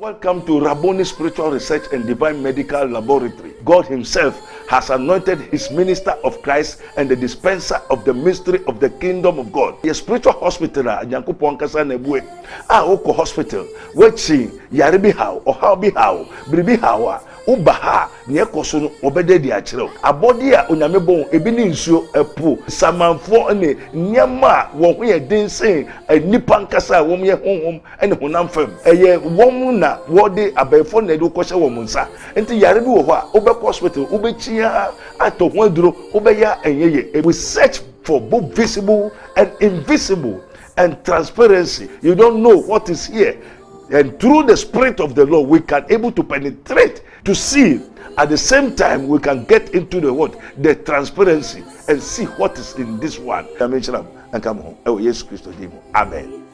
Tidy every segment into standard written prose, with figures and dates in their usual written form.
Welcome to Rabboni Spiritual Research and Divine Medical Laboratory. God Himself has anointed His minister of Christ and the dispenser of the mystery of the kingdom of God. A spiritual hospital, Nyankopon kasa na ebue. Oko hospital, wechi yare bi haw, ohaw bi haw, biribi hawa. Ubaha ne ekoso no obede di akire abodi a onyame bon ebi ni nsuo epo samanfo ne nyama wo ho ye densen nipa nkasa wo ye honhom ene honam fam eye wo na wo de abaifo na de kohye wo munsa enti yare bi wo ho a obekọ hospital obechia ato ho aduro obeya enyeye. We search for both visible and invisible and transparency. You don't know what is here. And through the Spirit of the Lord, we can able to penetrate, to see. At the same time, we can get into the what? The transparency and see what is in this one. And come home. Oh, yes, Christ. Amen.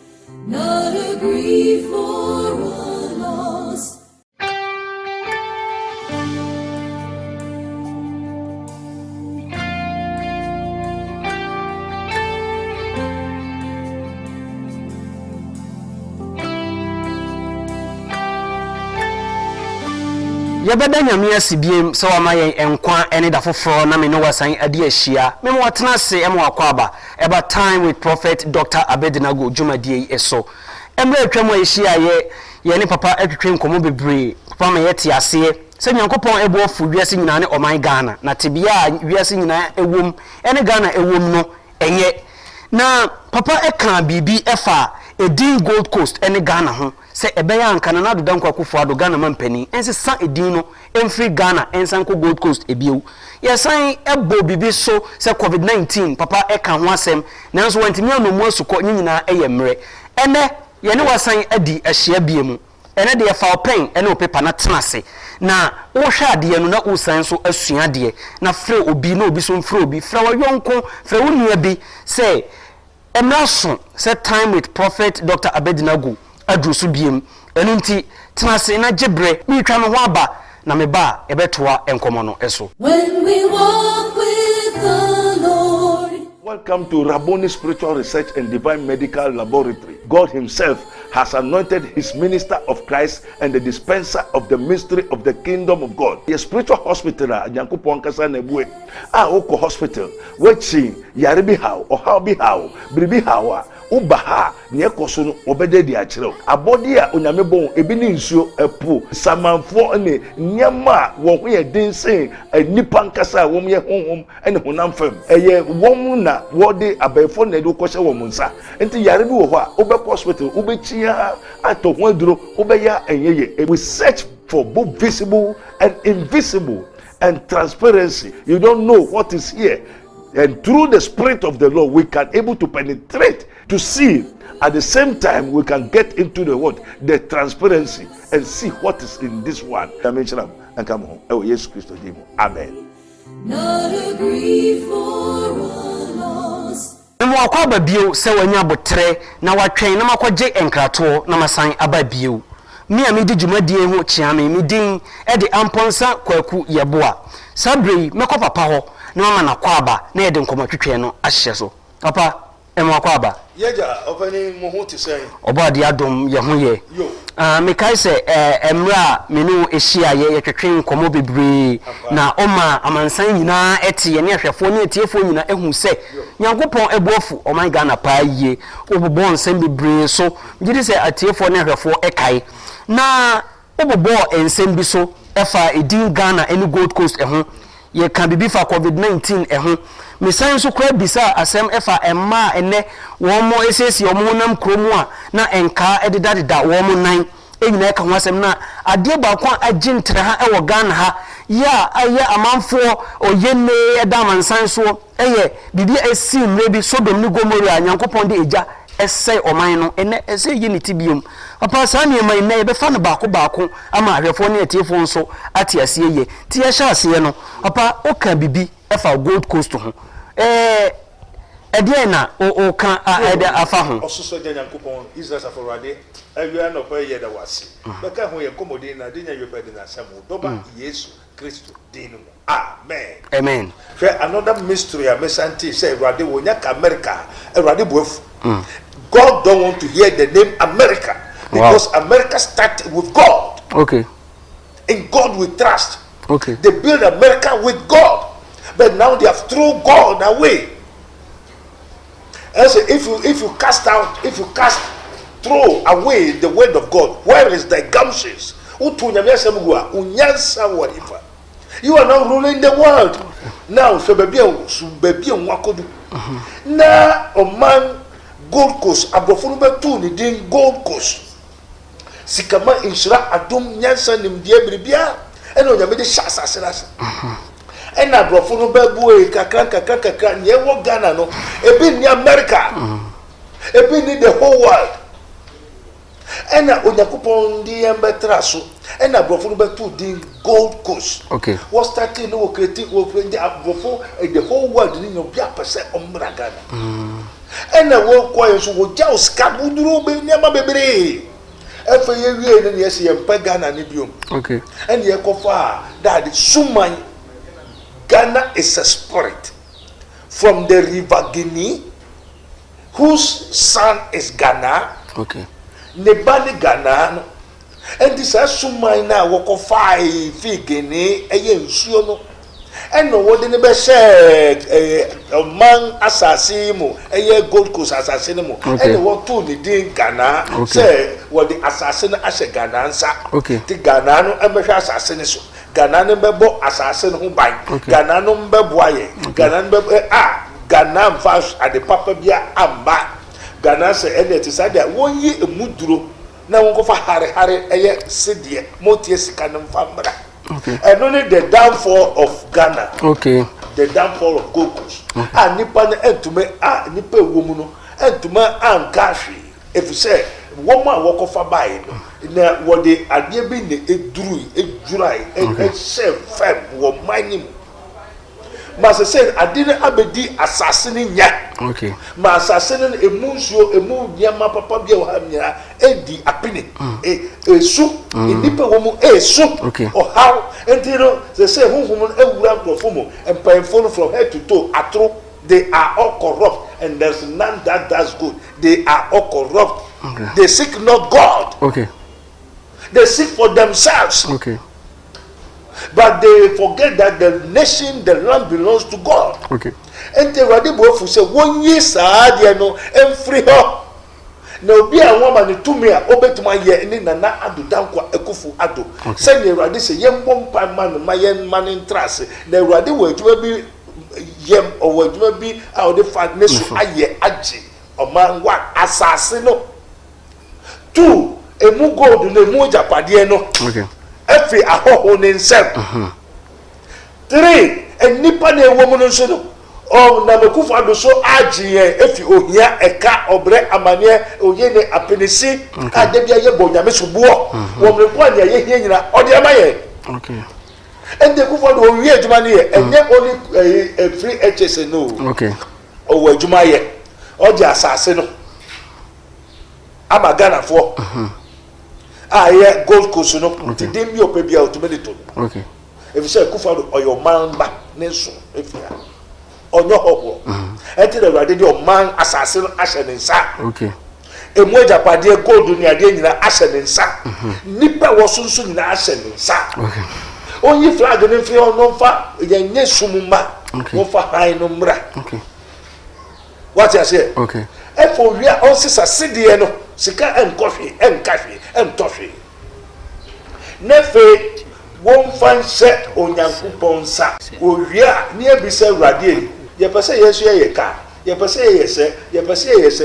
Not a grief for a loss. Yabada nyame asibiem so amaye enkwa ene da foforo na me no wasan ade ahia me mo watena se em wakwaba eba time with prophet Dr. Abednego Jumadie eso emre atwam ahia ye ne papa atwetwe nkomo bebre papa me yete ase se nyankopon ebofu wiase nyina ne oman Ghana na tebia wiase nyina ewom ene Ghana ewom no enye na papa eka bibi efa edin Gold Coast ene Ghana ho se ebeya anka na do dankwa kufu ado Ghana mampani ense san edin no emfri Ghana ensan ko Gold Coast ebiew yesan ebo bibi so se COVID-19 papa eka ho asem nanso wantimi anomu asukọ nyina eyemre ene ye ne wasan adi ahia biemu ene de fa open ene opepa na tenase na wo hwa ade no na usan so asua de na frɛ obi na obi so mfrɛ obi frɛ wa yonko frɛ wo nua bi se emraso set time with prophet Dr. Abednego adrusu biem enunti tenase na jebre mi twa me ho aba na me ba ebetoa enkomo no eso. When we walk with the Lord. Welcome to Rabboni Spiritual Research and Divine Medical Laboratory. God Himself has anointed His minister of Christ and the dispenser of the mystery of the kingdom of God. A spiritual hospital, Nyankopon kasa na ebue. Oko hospital, wechi yare bi haw, ohaw bi haw, biribi hawa. Ubaha ne ekoso no obede di akire abodi a onyame bon ebi ni nsuo epo samanfo ne nyama wo ho ye densen nipa nkasa wo ye honhom ene honam fam eye wo na wo de abaifo na de kohye wo munsa enti yare bi wo ho a obekọ hospital obechia ato ho aduro obeya enyeye. We search for both visible and invisible and transparency. You don't know what is here. And through the Spirit of the Lord, we can able to penetrate, to see. At the same time, we can get into the what? The transparency and see what is in this one. And come home. Oh, yes, Christ. Amen. Not a grief for a loss. Nmo akwaba bio se wanya botre na watwen na makwaje enkrato na masan aba bio. Mi a medi dwumadie ho chiame mi din e de amponsa kwaku yeboa. Sabrei mekọ papa ho na mama na kwaba na yede nkomatwetwe no ahye so. Papa emo kwaba. Yeja ofani mo ho ti sen. Obade adom ye ho ye. Yo. Me kai se emra menu ehia ye twetwe nkomo bebre na oma amansan nyina ete ye ne ahwefo ne etiefo nyina ehu se Nyankopon ebofu oman Ghana pa ye obobo nsem bebre so gidi se atiefo ne ahwefo ekai na obobo ensem bi so efa edin Ghana eni Gold Coast eho ye kan bibi fa COVID-19 eho misan so kra bisa asem efa emma ene wo mo esesi wo mo nam kromu a na enka ededadeda wo mo nan enyina eka ho asem na ade ba kwa agintre ha ewo Ghana ha ya aya amanfo oyenne eda mansan so eye bibi esi mre bi Sodom ni Gomora Nyankopon de eja ese oman no ene ese ye ni tibiom papa sa ne mai na be fa no baako ama ahwefo ne atiefo nso ate ase ye ti ya sha ase no papa o ka bibi efa Gold Coast ho ede na o kan ede afa ho ososo de Nyankopon Israel aforade awia no pa ye da wase be ka ho ye komode na de nya yopa de na samu doba Yesu Kristo dinu. Amen. Amen. Another mystery a mesanti say Rade wonya ka America. Rade bofu. God don't want to hear the name America Because America started with God. Okay. In God we trust. Okay. They build America with God. But now they have thrown God away. And so if you throw away the word of God, where is the gumptions? You are now ruling the world. Now, so baby and wakodu. Na a man Gold Coast, Abrofunu betu ni din Gold Coast. Sikama inshira adum nyansa nimdie bribia. Eno nyame de shasa serasa. Ena Abrofunu bebu e kakra nye wo Ghana no. Ebi ni America. Ebi ni the whole world. Ena Onyankopon di embetra so. Ena Abrofunu betu din Gold Coast. Okay. What starting no creating the Abrofo the whole world ni no bia percent omra Ghana. Ena wo kwa so wo ja oskabuduro be niama bebre. Efe ye wie ne yesi yempa Ghana ni biom. Okay. And ye kofa that suman Ghana is a spirit from the river Guinea whose son is Ghana. Okay. Nebani Ghana no. And this suman na wo kofa fi Guinea eye nsuo no. And no what the be say a man assassin mo Gold Coast assassin mo and what to the din Ghana say what the assassin as a Ghana nsa the Ghana no e be assassin so Ghana no be bo assassin ho ban Ghana no be boaye Ghana no be Ghana fast at the papa bia amba Ghana say and it is that one ye emuduro na won ko fa hare eye sedie motie sika no famra. Okay. And only the downfall of Ghana. Okay. The downfall of Gold Coast. And nipa na entume nipa ewomu no entume ankashi. If you say woman walk off by na what the adie bi ne edurai e say fem wo mining. Masa say adine abedi assassin nya. Okay. Ma assassin emunsuo emu nyama papa bia wo hamnya edi apini esu nipa wo mu esu or how entino they say hunhum ewura profomo and painful from head to toe atro they are all corrupt and there's none that does good. They are all corrupt. Okay. They seek not God. Okay. They seek for themselves. Okay. But they forget that the nation, the land belongs to God. Okay. And the radical say 1 year sad no free her. No be a woman to me obetuma ye ni nana adu dankwa ekufu ado. Say the radi say yembom pa man mayen man interest. The radi we to be yem or we to be out the fat nesu aye aji o man what assassin no. 2 emu gold no emu japade no. Okay. Efi ahoho ne nsem. 3 enipa na ewo mu no so no. Oh, na mekufu ado so ajiye efi ohia eka obre amane oye ne apenisi adebia ye bonya mesubuo wo mrepo anya ye hie nyina ode amaye. Okay. And the kufu ado owie adwuma ne ye enye only free HS no. Okay. Owo adwuma ye oje asase no ama Ghana fo ye Gold Coast no ti dem bi opebia otumedito. Okay. If you say kufu ado oyo man ba ne so efia onyo hobo enti the rade de man assassin ashenensa. Okay. Emu japade gold ni ade nyina ashenensa nipa wo sunsun nyina ashenensa. Okay. Onyi flag ne fi ono fa yenye sumuma wo fa han no mra. Okay. What you say? Okay. Efo wi a on sisa sidie no sika enkohwe enkahwe entofwe nefe won fan se onyankopon sa owi a ne ebisa urade ye pese yesu ye ka ye pese yese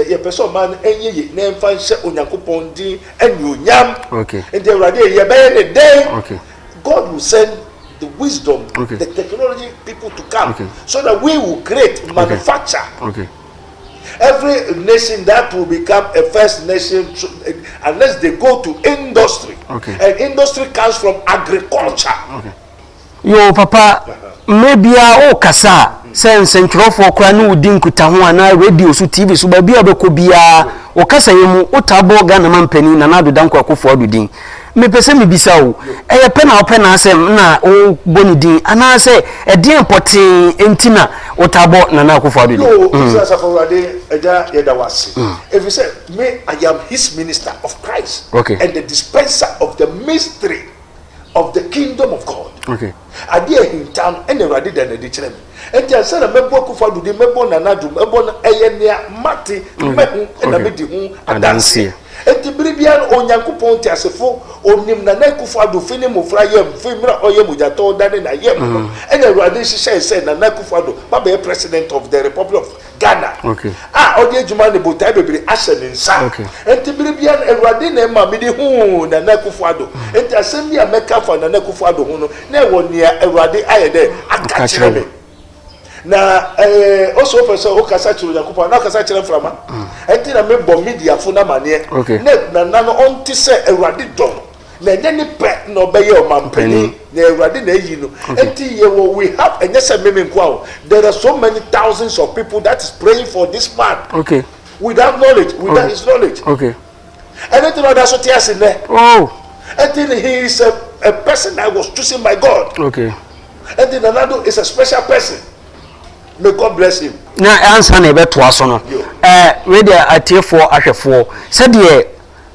ye pese o man enye ne fan se onyankopon din anyonyam. Okay. And the urade ye be ne day. Okay. God will send the wisdom, okay, the technology people to come, okay, so that we will create, manufacture. Okay. Every nation that will become a first nation, unless they go to industry. Okay. And industry comes from agriculture. Okay. Yo, Papa, maybe I kasa sense and for Kranu Dinku Tahuana radio so TV so baby Abekobia or Kasa Yemu Otabo Ghana man penny Nanado Danko for Dudin. Me pese me bisao e pen asem na o bonidin ana say e dia importing entina otabo Nana Akufo-Addo. No, Jesus of already if you say me, I am his minister of Christ. Okay. And the dispenser of the mystery of the kingdom of God. Okay. I dear in town and already than the children. And I said, a member Akufo-Addo, the member Nanadu, member Ayania, Mati, Mehu, and a Medihu, and Dancy. And the Bribian on Yankupon Tiasefo, or Nim Nana Akufo-Addo, Finim of Fryam, Fimra Oyemujato, Dan and Ayem, and a radish said, Nana Akufo-Addo, Baba, president of the Republic of Ghana. Okay. Odia Jumani Botai be Ashen in Sa. Okay. And the Bribian and Radine Mamidi Hu, Nana Akufo-Addo, and Assembly America for Nana Akufo-Addo, never near a Radi Ayade, I catch me. Na also person o kasa chiro Yakubu na kasa chiro frama enti na me bo media funa mane na no onti se Awurade dom na nya ni pe na obeye o mampani na Awurade na yi no enti we have enya se meme nko there are so many thousands of people that is praying for this man without knowledge without his knowledge and enti no that so tears in there enti he is a person that was chosen by God enti Nanado is a special person. May God bless him. Na answer na beto aso no. We dey atiefo ahwefo. Said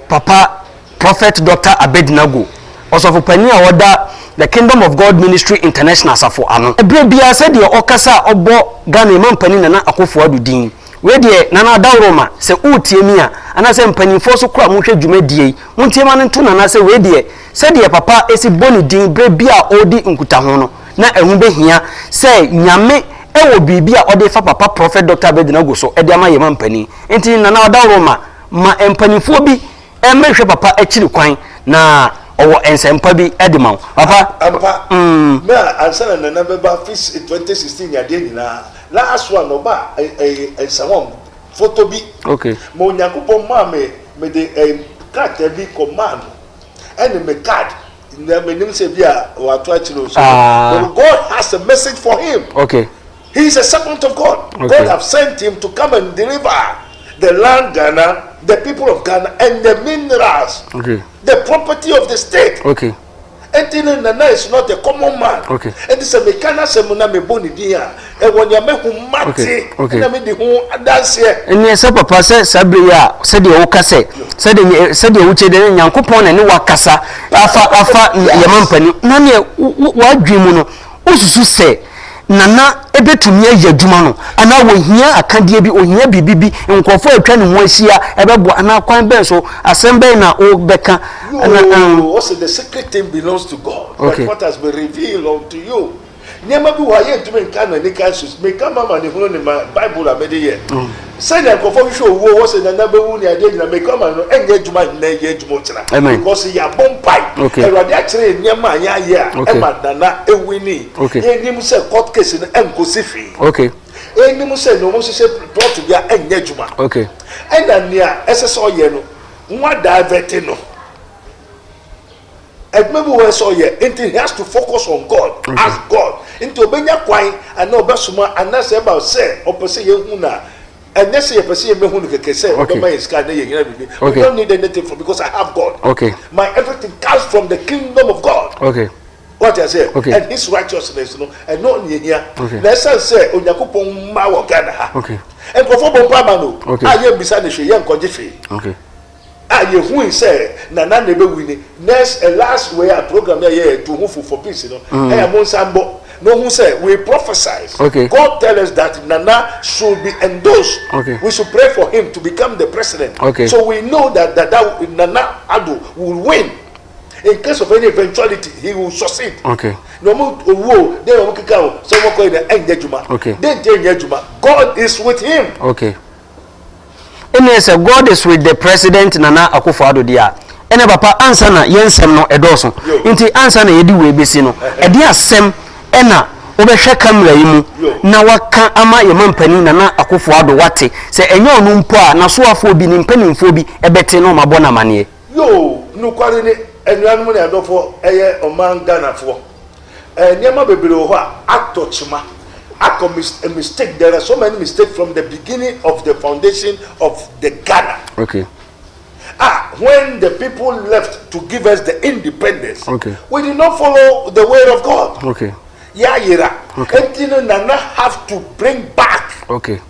Papa Prophet Dr. Abednego also for pani oda the Kingdom of God Ministry International safo ano. Ebre bia said okasa obo Ghana man pani na Akufo-Addo din. We dey nana dawroma se utie mi a ana se mpanimfo so kura mo hwe dwumadie. Muntie ma nto nana se we dey said papa esi boni din bre bia odi nkuta ho no na ehun behia se nyame ewo bibia ode fa papa Prophet Dr. Abednego so ede ama yema mpani enti na odawroma ma empanifo bi emehwe papa akiri kwan na owo ensempa bi edema papa me answer na na beba fis 2016 ya de nyina last one oba ensawon photo bi mo Nyankopon ma me de card bi command and me card na me nim se bia wa to akiri so God has a message for him. He is a servant of God. God have sent him to come and deliver the land Ghana, the people of Ghana, and the minerals, the property of the state. And Nana is not a common man. And this is a mechanic semuna me boni dia. And when you make who mati, and I mean the who dance here. And yes, papa said Sabria said the Okase said the Uche de Yankupon and Wakasa afa Yamampani. Nanya what dreamuno. Usu say. Nana ebetumi ayadwuma no ana wo hia akadie bi ohia bibibi nkofo atwa ne ho ahia ebebo ana kwan ben so assemble na o beka also the secret thing belongs to God. But what has been revealed unto you nyama bi wa ye ntumi nka na nika sus me kama ma ne hunu ne Bible amede ye say na nkofo bi show wo say na bewu ne ade nyina me kama no enye adwuma na ye adwuma kira because ya bompai Awurade akire nyama anya ye a e ma dana ewini ye nim say court case no enkosi fi nim say no mo say plot bi a enye adwuma and na nia eseso ye no nwa divert no and maybe we saw here, he has to focus on God, ask God. Into Benya Kwine, and no Basuma, and that's about say, or per se, Yuna, and let's say a person can say, we don't need anything from because I have God. My everything comes from the kingdom of God. What I say, and his righteousness, and not in here. Let's say, Onyakupon Mawa Ghana. And for Bompamano, I am beside the Shayan Kojifi. You who say Nana never winning next and last way a program here to move for peace, I am on Sambo. No who say we prophesy. God tell us that Nana should be endorsed. We should pray for him to become the president. So we know that Nana Addo will win. In case of any eventuality, he will succeed. No more they will kick out someone called the Engagement. Then God is with him. And yes, God is with the president Nana Akufo-Addo dia. Ene papa answer na yensem no edoso. Inti answer na yedi we besi no. Edi asem ena obehwe camera yi mu na waka ama yemampani Nana Akufo-Addo wate. Se enye onu mpo a na so afo bi ni mpanimfo bi ebete no mabɔ na mane. Yo, no kware ne enuanu ne adofo eye oman Ghana fo. Niema bebere ho a atochima. A mistake. There are so many mistakes from the beginning of the foundation of the Ghana. When the people left to give us the independence, we did not follow the word of God. Yeah, Okay. And you know, Nana have to bring back. Okay.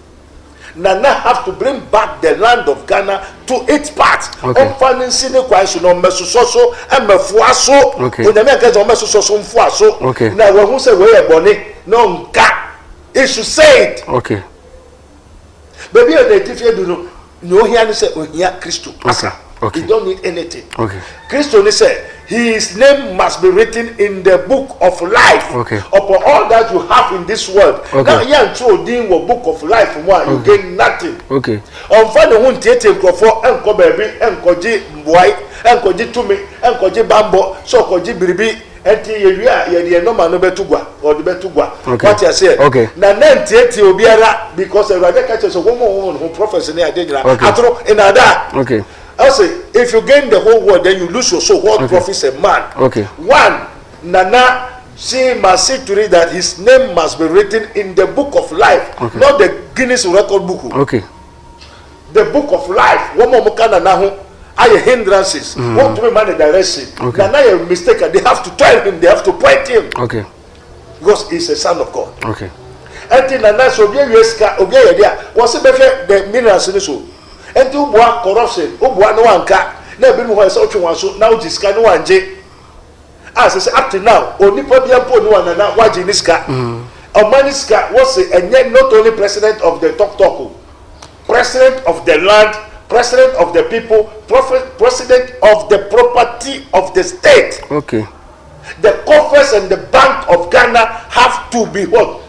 Nana have to bring back the land of Ghana to its part. Okay. On financing the question on Mesusoso and Mefuaso. Okay. When the Americans on Mesusoso and Fuaso. Okay. Now, when who say we are bonny, no, it should say it. Okay. Baby, if you do no, he say, oh, here, Christo. Okay. Okay. You don't need anything. Okay. Christo said, his name must be written in the book of life. Okay. Upon all that you have in this world. Okay. Now, you are told in the book of life, one, you gain nothing. Okay. On Friday, one theatre for Uncle Baby, Uncle G. White, Uncle G. Tumi, Uncle G. Bambo, so Uncle G. Biribi, and you no man no betugwa or the betugwa. Okay. What you say? Okay. Na then theatre will be a because a rather catches a woman who professor near Daniel. Okay. In Ada. Okay. I say, if you gain the whole world, then you lose your soul. What profits a man? Okay. One, Nana, she must see to it that his name must be written in the book of life, Okay. not the Guinness Record book. Okay. The book of life. One more Mukana Nahu, are hindrances. Want to be man the direction. Okay. Nana, a mistake. They have to tell him, they have to point him. Okay. Because he's a son of God. Okay. And then Nana, so be a Yeska, Obia, was the minerals in the soul. And to boa corruption, Oboa no one car, never been such one so now this can one J. As I say, up to now, only probably no one and now watching this car. Omaniska was and yet not only president of the Tok, president of the land, president of the people, president of the property of the state. Okay. The coffers and the bank of Ghana have to be what?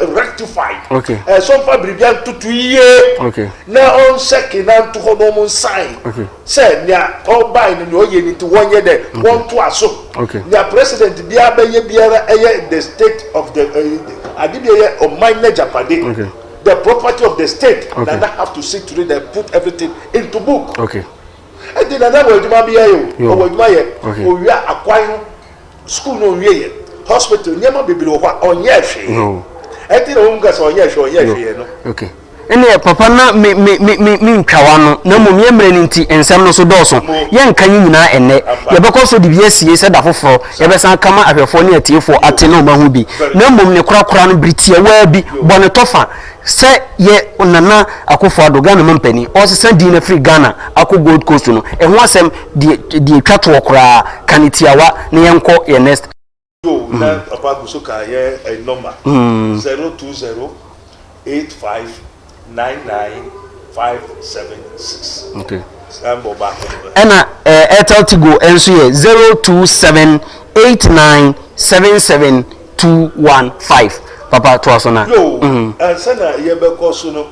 Rectified. Okay. Some fabrican to 2 years. Okay. Now on second and to hold sign. Okay. Say, yeah, all buying in your year into 1 year there. 1 to us. Okay. The president Biara the state of the Adibia or minor Japade. Okay. The property of the state. Okay. That have to see to it and put everything into book. Okay. And then another word, Yo. okay. We are acquiring school no year. Hospital never be below on yes. No. I think Ungas or yes or yes. Okay. Ene papa na me ntwawa no na mom ye mre nti ensem no so dɔɔso ye nka yi nyina enne ye bɛkɔ so de biesie sɛ da foforo ye bɛsan kama ahwɛfo ne atiefo ate na ɔma hu bi na mom ne korakora no britie wa bi bɔne tofa sɛ ye onana akofo ado Ghana mampani ɔsesa di na free Ghana akɔ Gold Coast no ɛho asɛm de twa to okora kanetiawa ne yɛnkɔ ye next Yo, na papa gusoka ye a number 02085995576. okay Sambo back. Ena Airtel Tigo enso ye 0278977215 papa to asona Yo, sana ye be koso no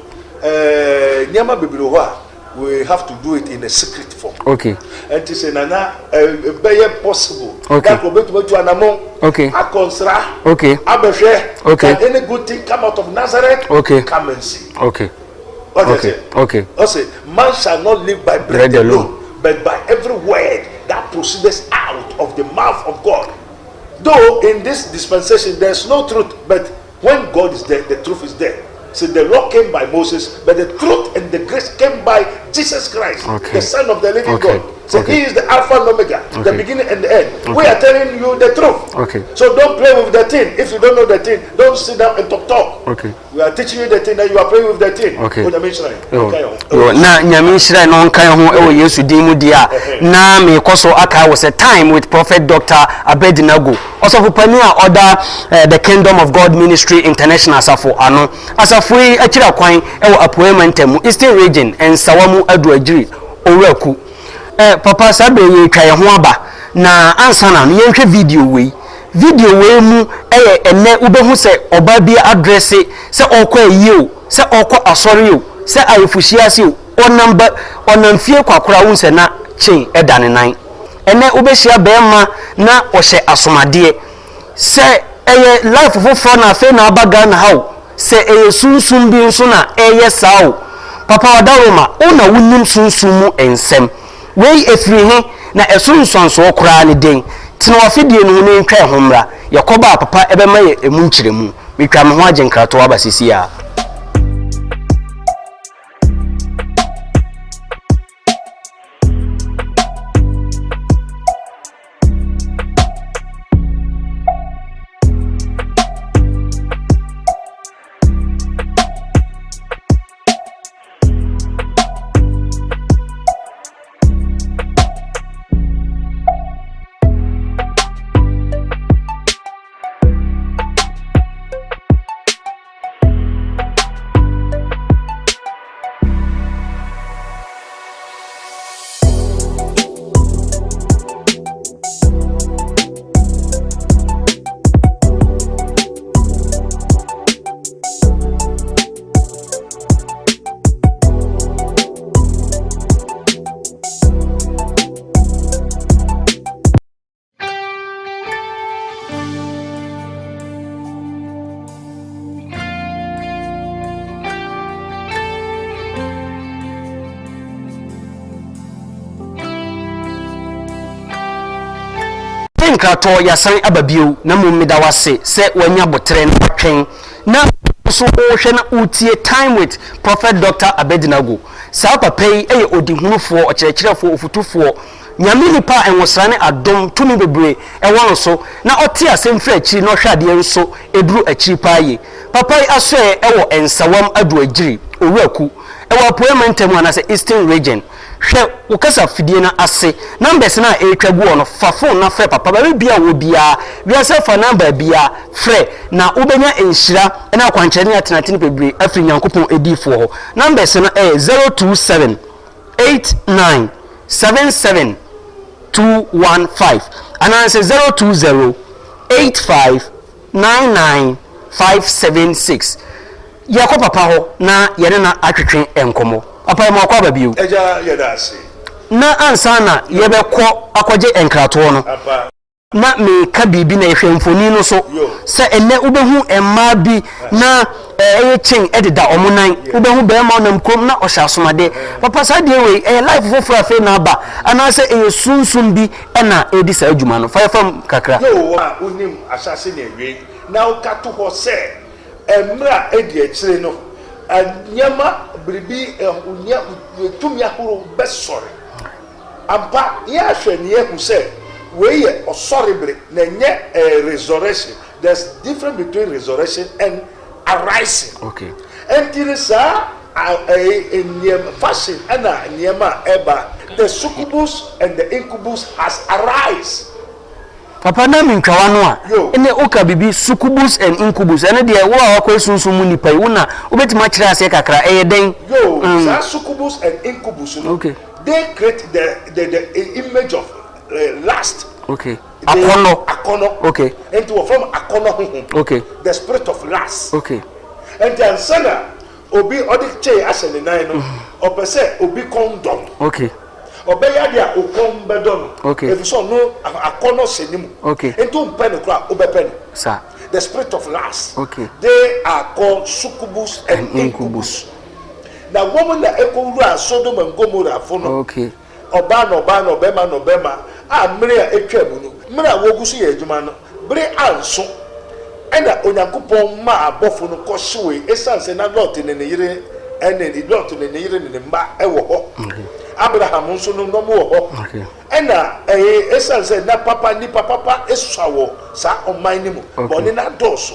nyama bebiro ho a we have to do it in a secret form. okay And to say nana be possible okay that go to anamon okay akonsra okay abehwe okay can any good thing come out of Nazareth okay come and see. okay What okay okay also man shall not live by bread alone but by every word that proceeds out of the mouth of God. Though in this dispensation there's no truth, but when God is there, the truth is there. So the law came by Moses, but the truth and the grace came by Jesus Christ, okay. the Son of the living okay. God. So okay. he is the Alpha and Omega, okay. the beginning and the end. Okay. We are telling you the truth. Okay. So don't play with the thing. If you don't know the thing, don't sit down and talk. Okay. We are teaching you the thing that you are playing with the thing. Okay. Na nyame nhira no nkan ho ewo Yesu din mu dia na me koso aka was a time with Prophet Dr. Abednego osofu pani a order the Kingdom of God Ministry International asafo ano asafo yi akira kwan ewo appointment mu Eastern region and sawamu adu agiri owuraku papa sabe ye twa ho aba na ansana no yenhwe video we mu ene ubehu se oba bi address se okwa yio se okwa asori o se ayefuhia se onamfie kwakora wu se na chen edane nan ene ubehia bema na ohye asomade se eye life foforo na afi na abaga na hawo se eye sunsum bi nso na eye sawo papa wadaroma ona wunim sunsum mu ensem wei efiri he na esunsonso okora ne den tena wafidie no ne ntwa homra yakoba papa ebema ye emu nkyeremu metwa me ho agenkrato abasisi a Tinkrato yasan ababio na mumida wase se wanya botre na twen na so ohwe na utie time with Prophet Dr. Abednego sa papa yi eye odihunufo okyerɛkyerɛfo ofutufo nyame nipa enwosrane adom tumi bebre ɛwɔ so na ɔte asɛm fra akiri na ɔhwɛ ade nso eduru akiri paaye papa yi asoe ɛwɔ ensawam adu agiri owuraku ɛwɔ appointment mu na se Eastern region hwɛ wokasa fidie na ase numbers na etwa gu ono fa phone na frɛ papa ba bia wo bia wiase fa number bia frɛ na wobenya enhyira na akwankyerɛ ne atenatene bebre afiri nyankopɔn edifo ho numbers na 027 89 77 215 and answer 020 85 99 576 yako papa ho na yene na atwetwe enkomo papa mo akwa babio eja yedase na ansa na yebekọ akwaje enkrato no na me ka bibi na ehwe mfoni no so se ene ubehu emma bi na eye chen edida omunan ubehu be ma onam krom na ohya asomade papa sa de we life foforo afi na aba ana se eye sunsun bi na edi sa adwuma no fa fam kakra yo unim asase na ewe na ukato ho se emra edi akire no anyama bribi unya tumi ahoro besore ampa ya hwe ne ehu se we ye osoribre na nye resurrection. There's difference between resurrection and arising. Okay. And tirisa in fashion and niema eba the succubus and the incubus has arise. Papa na minkwa no a ene oka bibi succubus and incubus ene de wo a wakwa sunsun mu nipa wo na obetima kire ase kakra den so succubus and incubus no okay they create the image of lust. Okay. Akono. Okay. And to from akono. Okay. The spirit of lust. Okay. And the answer obi odi che asene nan no opese obi condom. Okay. Obeya dia okon bedon. Okay. If so no akono senimu. Okay. And to pen kra obepen. Sir. The spirit of lust. Okay. They are called succubus and incubus. Now woman that ekowura Sodom and Gomorrah for no. Okay. Oba no bema amre etwa mu no mra wogusu ye adwuma no bre anso ena onyankopon ma abofo no kohyewe esanse na lot ne ne yire ene lot ne ne yire ne mba ewo ho Abraham nso no no wo ho ena esanse na papa ni papa esuawo sa oman ni mu boni na doso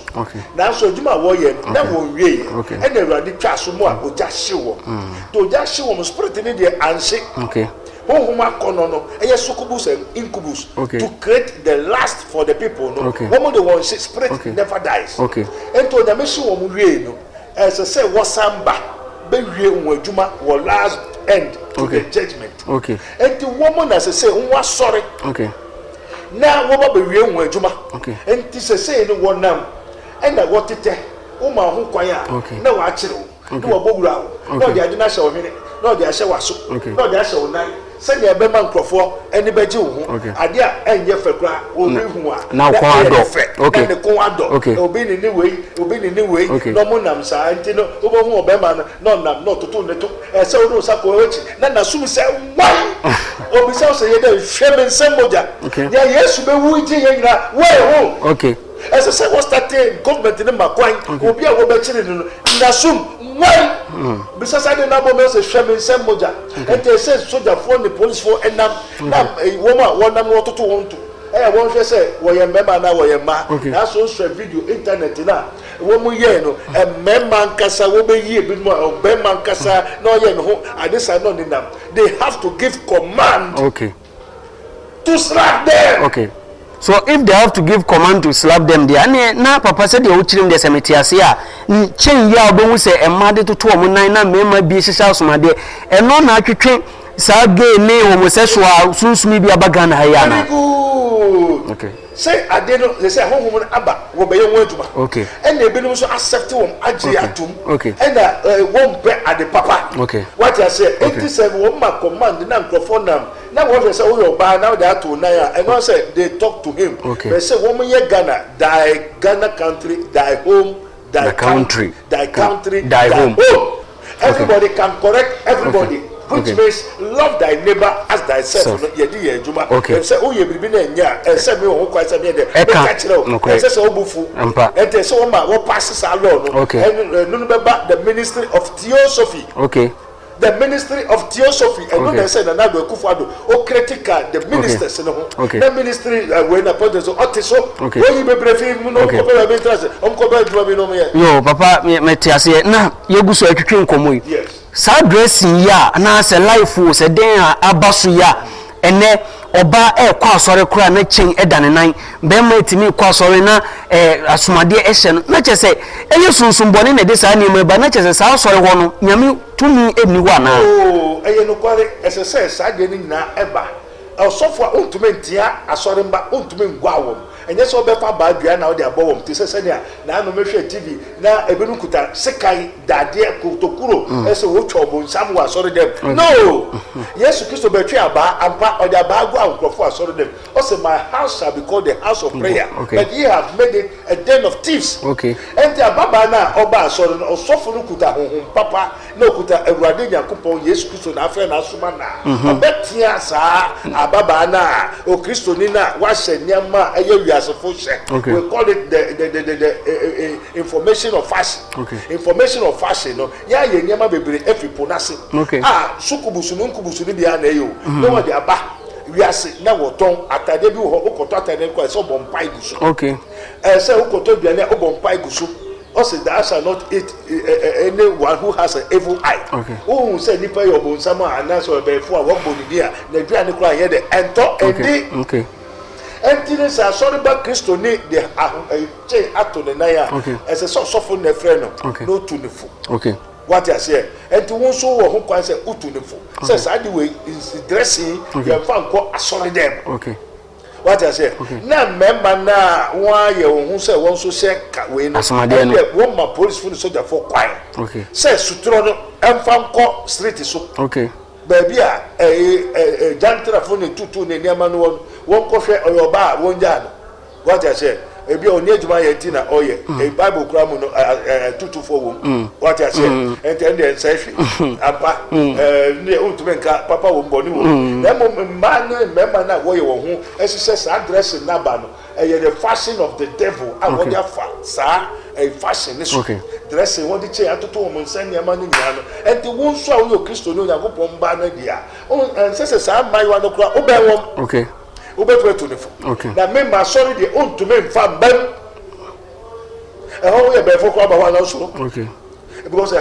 na so adwuma wo ye na wo wie ena awurade twa so mu a oja hyewo to oja hyewo mu spirit ni de anse Homa konono, eye succubus and incubus to create the lust for the people. No, woman the one spirit never dies. And to the mission woman we no, as I say, wasamba be we unwajuma will last end to the judgment. And the woman as I say, was sorry. Now woman be we unwajuma. And this I say no one now, and I want it. Uma hu kwaya. Na wa chiro. No wa bogura. No dia dina sha ohene. No dia sha waso. No dia sha onai. Send your bema nkrofo eni beji wo ade a enye fekura obi hu a na ko ado okay na ko ado obi ni ni wei no mo nam sa nti no obo hu obema no nam no toto ne to se wo sa ko echi na sum se wai obi se o se ye de hweme nsemoja ya Yesu be wu ji ye nyina wei ho okay as I say what start government in makwan obi a wo be chire no na sum why? Because I don't know about the Sherman Samoja. And they say soldier for the police for and now a woman one number to want to. I want to say, well, your member now, your man. That's also video internet now. Woman, you know, a member Casa will be here, but more of Beman Casa, no, you know, and this are not in them. They have to give command to slap them. So if they have to give command to slap them there, na papa said they will chill in the cemetery. Chen ya obo say e ma de toto omo nan na mema bi hihia asomade e no na atwetwe sa gay ne homosexual sunsumi bi abaga na ya na. Okay. Say adeno they say honhom aba wo be ye won aduma. Okay. And they be so accept won agye atum. Okay. And won be at the papa. Okay. What I say 87 won ma command na nkrofo nam. Now what they say we oba now they are to na ya and one say they talk to him. They say woman ye Ghana, thy Ghana country, thy home, thy country, thy home. Everybody can correct everybody. which means love thy neighbor as thyself. Yedi ye juma. Say o ye bibi na nya, say me ho kwa say me de. Catch it. Say so obufu. And say o ma wo pass sa law no. And no beba the ministry of theosophy. The ministry of theosophy and no say na na do Akufo-Addo o critical the ministers no ho. The ministry when appointed so otiso when you be briefing no ko be interest on ko be juma bi no me. Yo papa me te ase na yeguso atwetwe nkomo yi. Yes. Sa dressing ya na se life wo se den abaso ya ene oba kwa asore kura na chen edane nan be ma etimi kwa asore na asomade ehye no na che se eye sunsunbone na de sa ni mo ba na che se sa asore ho no nyame tumi eni wa na eye no kware ese sa de ni na eba osofo ontumentia asore mba ontumengwa awom enye so be fa ba dua na o de abowom ti se ne na no mehwe TV na ebenu kuta sekai dade kutokuro ese wo twobo nsam wa asore dem no Yesu Kristo be twa aba ampa o de aba agu ankrofo asore dem o say my house shall be called the house of prayer but ye have made it a den of thieves and the ababa na oba asore no osofo no kuta honhom papa na kuta Awurade Yakobon Yesu Kristo na afre na asoma na obetia sa ababa na o Kristo ni na wa hye nyama eye we call it the information of fashion. Information of fashion no ya ye nyama bebre efipo na se sukubusu no nkubusu ni bia na eyo no wa dia ba wiase na woton atade bi ho okoto atade ko so bompai gusu say okoto bia na obompai gusu o say thou shall not eat anyone who has an evil eye who say nipa yo bonsama anaso be fo a wo boni dia na dua ne kura ye de ento edi Entine sa sorry ba Kristo ni de che ato ne na ya ese so for na frɛ no to ne fu what you say enti won so wo ho kwan say utu ne fu say sa de we is dressing you fa nko asori dem what you say na member na wa ye wo hu say won so she ka we no won ma police fu so da for kwan say sutro no emfa nko street so baby a jantra fu ne tutu ne niam no won ko hwe oyoba won ja no what you say ebi oni adwuma ye ti na oye e bible kura mu no tutu fo wom what you say and then say apa ne untumenka papa wo mboni wo na man member na wo ye wo hu esise sa address na ba no e the fashion of the devil and what ya fa sa a fashion is dressing what the chair atoto wo nsan ne ma no nya no and the won so a wo Kristo no Yakobon ba na dia and say sa mai wa no kura oben wom to the na member sorry the own to me fam ben how we be for kwa ba one also because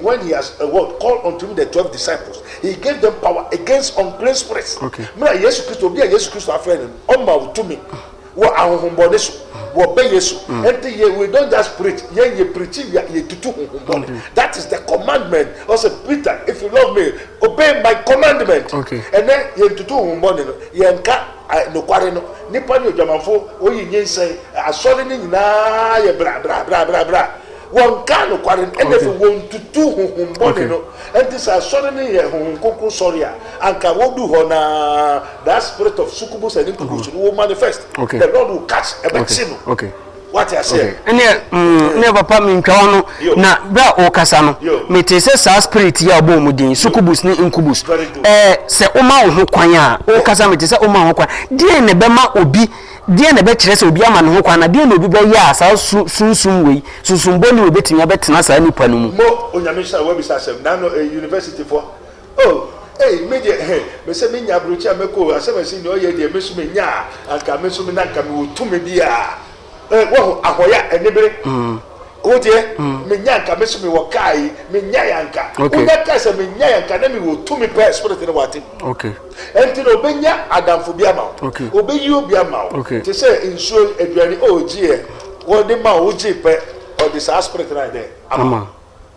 when he has called unto him the 12 disciples he gave them power against unclean spirits me Jesus Christ afraid on ma to me wo ahohombone so wo be Yesu and we don't just preach ye preach ye tutu hohombone that is the commandment also Peter if you love me obey my commandment and then ye tutu hohombone no ye nka no kware no nipa ni odwamanfo oyi nyensen asori ni nyina ye bra won ka no kware and if won tutu hohombone no and this asori ni ye hohonkoko sorry anka wodu ho na that spirit of succubus and incubus will manifest the Lord will catch a vaccine what you say ne papa mi ntwa no na bra o kasa no me te se sa spirit ya obo mudin succubus ni incubus se o ma ho kwan a o kasa me te se o ma ho kwan die ne be ma obi die ne be kire se obi ama no ho kwan na die ne obi be ya sa sunsun wei sunsun boni obi tinya be tena sa nipa no mu mo onyamisha we bi sa sem na no university for media me say me nya brochi ameko asemesi ni oye de mesu me nya anka mesu me na anka me wotumi bia wo ahoya enebere o de me nya anka mesu me wokai me nya yanka unya ka se me nya yanka na me wotumi pe spirit ne wate enti no benya adamfo bia ma obeyi obi ama te say insuo aduane ogie wo de ma ogie pe o de sa spirit na de ama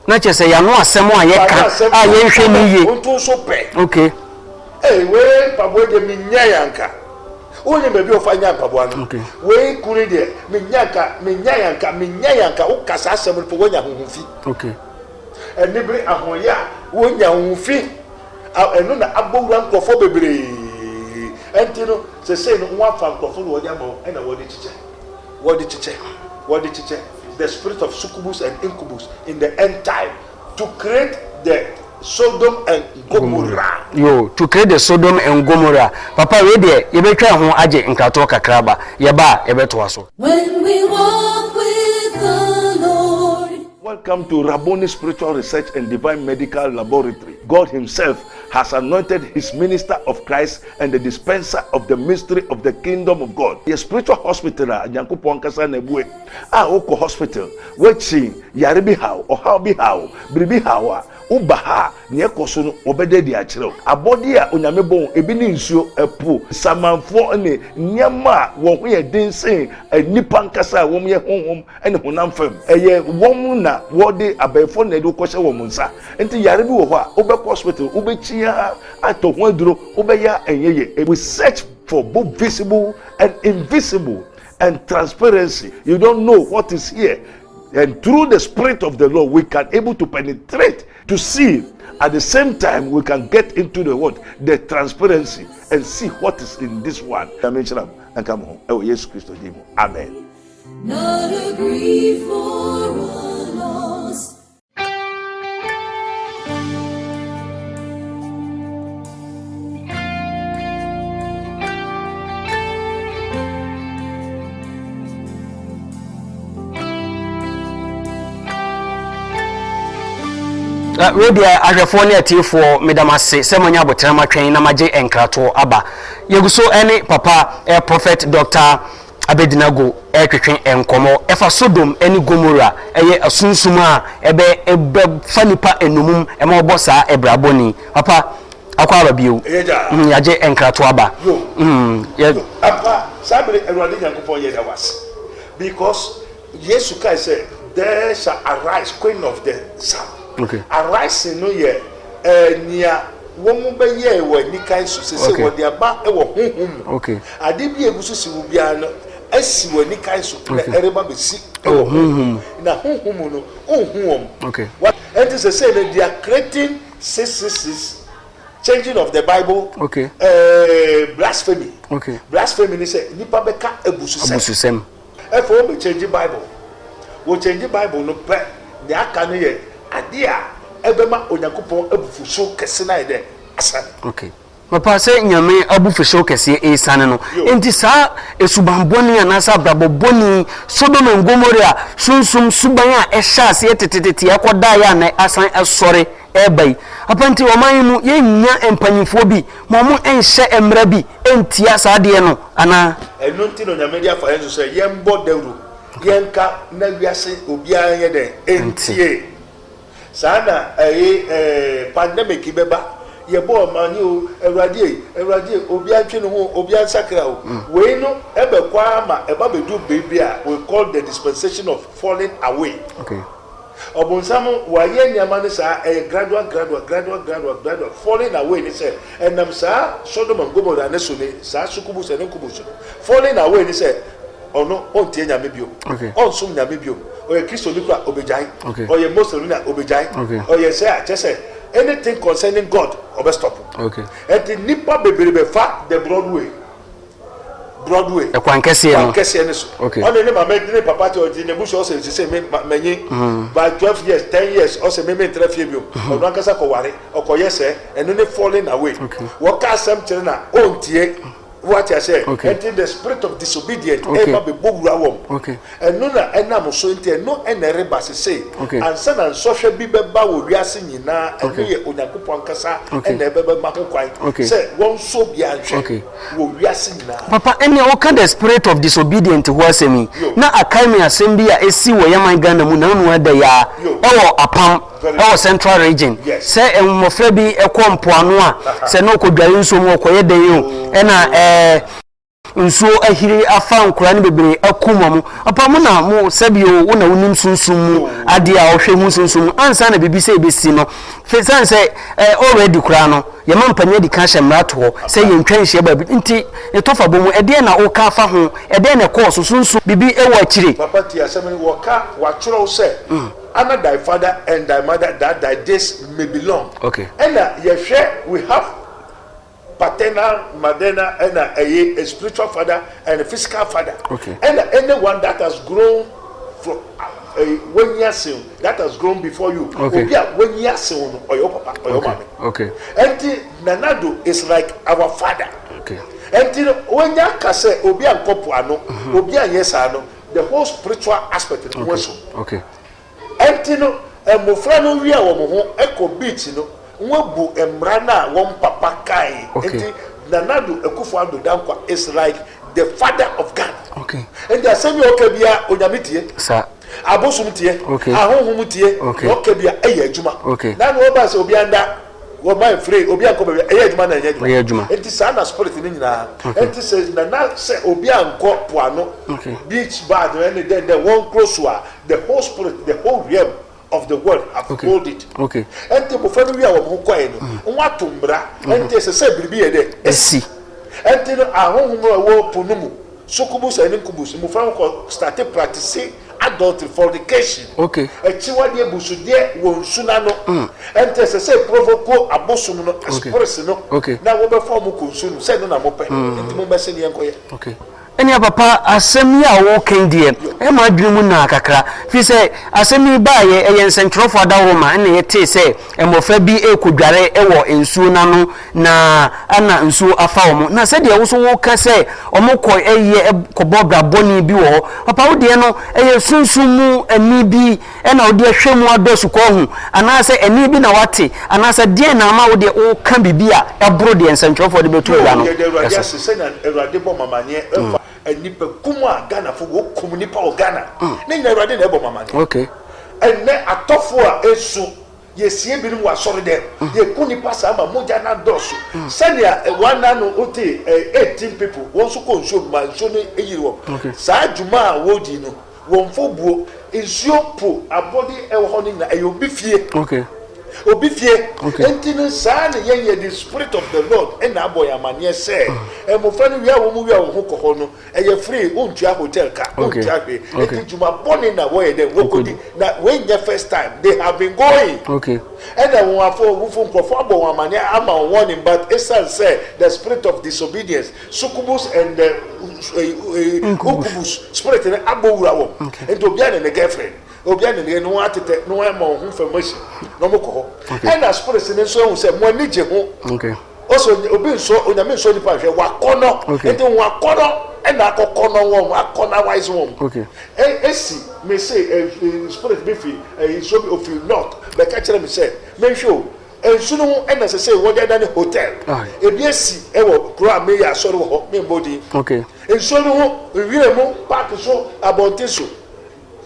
na chese ya no asemo ayeka aye hwe ni ye untu so pe we pabo de minya yanka onye bebi ofanya pabo anu we kuri de minya yanka o kasa asemo po wonya honhomfi enibri ahoya wonya honhomfi enu na abowura nkofo bebre entino se say no nwa fa nkofo no wonya mo na wodi chiche the spirit of succubus and incubus in the end time to create the Sodom and Gomorrah. Yo, to create the Sodom and Gomorrah. Papa, we there, you better home aje inkato kakraba. Yaba, ebeto aso. When we walk with the Lord. Welcome to Rabboni Spiritual Research and Divine Medical Laboratory. God Himself has anointed His minister of Christ and the dispenser of the mystery of the kingdom of God. A spiritual hospital, Nyankopon kasa na ebue. Oko hospital, wechi yare bi haw, ohaw bi haw, biribi hawa. Ubaha ne ekoso no obede di akire abodi a onyame bon ebi ni nsuo epu samanfo ne nyama wo ho ye densen nipa nkasa wo ye honhom ene honam fam eye wo na wo de abefo na de ko hye wo munsa enti yare bi wo ho a obekọ hospital obechia ato ho aduro obeya enyeye. We search for both visible and invisible and transparency. You don't know what is here. And through the Spirit of the Lord, we can able to penetrate, to see. At the same time, we can get into the what? The transparency and see what is in this one. And come home. Oh, yes, Christ. Amen. Not a grief for a loss. Wedia ahwefo ne atifo medamase semonya abotrama twen na magye enkrato aba yeguso ene papa prophet Dr. Abednego twetwen enkomo efa Sodom ene Gomorrah eye asunsum a ebe fanipa enumum ema obosa ebraboni papa akwa babio yaje enkrato aba Papa sabre Erwade Nyankopon ye was because Jesus Christ said there shall arise queen of the south. Okay. Arise no ye nia womu be ye wa nikan so se wo de aba e wo honhom. Okay. Ade bi egusu si wo bia no asi wa nikan so na ereba be si e wo honhom. Na honhom no honhom. Okay. What and to say that they are creating 666 changing of the Bible. Okay. Blasphemy. Okay. Blasphemy ni say nipa be ka ebusu sem. E for we change Bible. We change Bible no pe de aka no ye adia ebema Onyankopon abufuso kese na ide asane. Okay. Papa say nyame abufuso kese esane no enti sa esubamboni anasa braboboni Sodom and Gomorrah sunsum suban a ehya ase tetetete yakoda ya na asan esore ebai apanti oman mu yenya empanyifo bi mo enhye emra bi entia saade no ana enunti no nyame dia fa enso say yembo dawru yenka na wiase obia ye de entie sana pandemic beba yebo mani o Erwade obia twe no ho obia sakra o we no ebe kwa ma eba bedu baby a we call the dispensation of falling away. Okay. Obonsam wa ye nyama ne sa gradual falling away ni say enam sa Sodom and Gomorrah ne so ne sa sukubu se ne kubu so falling away ni say ono ontie nyame bio onsum nyame bio oye Kristo ni kwa obejai oye Muslim na obejai oye say chese anything concerning God obe stop. Okay. And nipa beberebe fa the Broadway e kwankese no ne so ono ne mama ne papa to di ne buso say menyi by 12 years 10 years o say me trafie bio ono ankasa ko ware okoye say eno ne falling away wo ka asem kire na ontie what I say until the spirit of disobedience ever be bogura wom and no na enam so enti no enereba se say and son and social bi beba wo wiase nyina eno ye Onyankopon kasa and ebeba ma ho kwan say won so bia nhwe wo wiase nyina papa ene o ka the spirit of disobedience ho asemi na akai me asem bi a esi wo yaman Ghana mu na no ada ya o apam o central region say enmofra bi ekompo ano a say no kodware nso mu okoye den yo ena nso ahiri afa nkura ne bebre akuma mu apa mu na mu sabio wo na wonim sunsum mu ade a ohwe hu sunsum ansa na bibi say besi no fesan say already kura no ye man panya di kan hyemrato ho say ye ntwan hye ba nti e tofa bomu e de na wo ka fa ho e de na course sunsum bibi e wo akire papa ti asem wo ka wa churo say honor thy father and thy mother that thy days may be long. And ye share we have paternal, maternal, and a spiritual father and a physical father. And anyone that has grown when yasin that has grown before you. Okay. When yasin or your papa or your mommy. Okay. And Nanado is like our father. Okay. And when yakase obi an kopuano, obi an yesano, the whole spiritual aspect of Okay. Okay. And no, mofra no wi a wo ho eko beach no, nwabu emra na wo papa kai. Okay. Nanado Akufo-Addo Dankwa is like the father of Ghana. Okay. And the same okebia onyamitie. Sir. Abosumtie. Okay. Ahonhumtie. Okay. Okebia eye adwuma. Okay. Na no ba se obi anda wo man free obi anko be eye adwuma na eye adwuma. Eye adwuma. Enti sa na spirit ni nyina. Enti se na se obi anko poano. Okay. Beach bar and then the one close to the whole spirit, the whole realm of the world have hold it. Okay. Enti mo fanu wi a wo ho kwae no. Nwa tumbra. Enti se biribi ye de. Esi. Enti no ahonhum a wo ponumu. Sukubus and incubus. Mo fanu ko started practicing adultery, fornication. Okay. Echiwade ebusudie wo nsuna no. Enti se provoke abosum no, express no. Okay. Na wo be form ko nsunu, se no na mo pe. Enti mo be se ne enkoye. Okay. Eni papa asemi a wo ken de e ma dwene mu na kakra fi se asemi ba ye nsentrofo adawoma ene ye te se emofa bi ekodware e wo ensuo na no na ana nsuo afa wo na se de wo so wo ka se omokọ eye kobo braboni bi wo papa wo de no eye sunsumu ani bi e na wo de hwemu adosu ko hu ana se ani bi na wate ana se de na ma wo de wo ka bibia ebro de nsentrofo de betu ya no yes se na Erade bo mamanye nipa kuma Ghana for go nipa o Ghana na nya Erade na ebo mamanye. Okay. And atofo a esu yesie bi mu asori dem ye kunipa sa ma moja na dosu senia one no ote 18 people won so ko nsuo ma nsuo no eyiri wo sa adwuma a wodi no won fo buo nsuo po abodi e ho ni na eyobi fie. Okay. Obifie entinu sa na ye the spirit of the Lord and aboy amane say e mo fa no wi a wo mu wi a wo ko ho no e ye free untua hotel ka untua be entijuma boni na wo ye dem wo kodi na when the first time they have been going. Okay. And then one for abo amane ama warning but Esau say the spirit of disobedience succubus and incubus spirit na abo wura wo ento bia na girlfriend obiane ne no atete no ema ho information no moko and as spirit ne so hu say mo anije ho. Okay. Also obi nso onyame nso nipa hwe wakono enti wakono and akokono wo akona wise wo. Okay. Esi me say spirit be free so be of you not but catch me say me show ensu no and say wo dey na hotel ebi esi e wo kro me ya sori wo me body. Okay. Ensu no wiire mu park so abonte so